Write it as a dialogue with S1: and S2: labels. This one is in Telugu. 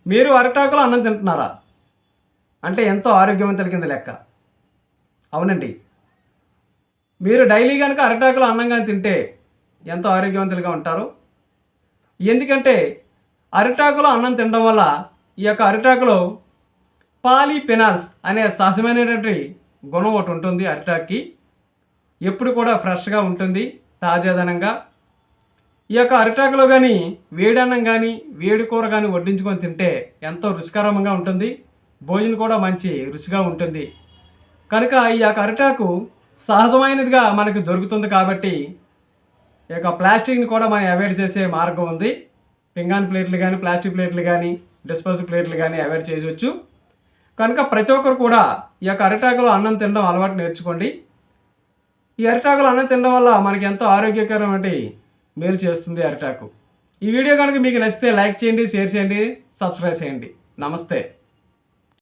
S1: మీరు అరిటాకులో అన్నం తింటున్నారా? అంటే ఎంతో ఆరోగ్యవంతుల కింద లెక్క. అవునండి. మీరు డైలీ గనక అరిటాకులో అన్నం గాని తింటే ఎంతో ఆరోగ్యవంతులుగా ఉంటారు. ఎందుకంటే అరిటాకులో అన్నం తినడం వల్ల ఈ యొక్క అరిటాకులో పాలీఫెనాల్స్ అనే సహజమైనటువంటి గుణం ఒకటి ఉంటుంది అరిటాకుకి. ఎప్పుడు కూడా ఫ్రెష్‌గా ఉంటుంది, తాజాదనంగా. ఈ యొక్క అరిటాకులో గానీ వేడన్నం గానీ, వేడి కూర గానీ వడ్డించుకొని తింటే ఎంతో రుచికరంగా ఉంటుంది. భోజనం కూడా మంచి రుచిగా ఉంటుంది. కనుక ఈ యొక్క అరిటాకు సహజమైనదిగా మనకు దొరుకుతుంది కాబట్టి, ఈ యొక్క ప్లాస్టిక్‌ని కూడా మనం అవాయిడ్ చేసే మార్గం ఉంది. పింగాణి ప్లేట్లు గానీ, ప్లాస్టిక్ ప్లేట్లు గానీ, డిస్పోజల్ ప్లేట్లు గానీ అవాయిడ్ చేయొచ్చు. కనుక ప్రతి ఒక్కరు కూడా ఈ యొక్క అరిటాకులో అన్నం తినడం అలవాటు నేర్చుకోండి. ఈ అరిటాకులో అన్నం తినడం వల్ల మనకి ఎంతో ఆరోగ్యకరమైన మేలు చేస్తుంది అరిటాకు. ఈ వీడియో కనుక మీకు నచ్చితే లైక్ చేయండి, షేర్ చేయండి, సబ్స్క్రైబ్ చేయండి. నమస్తే.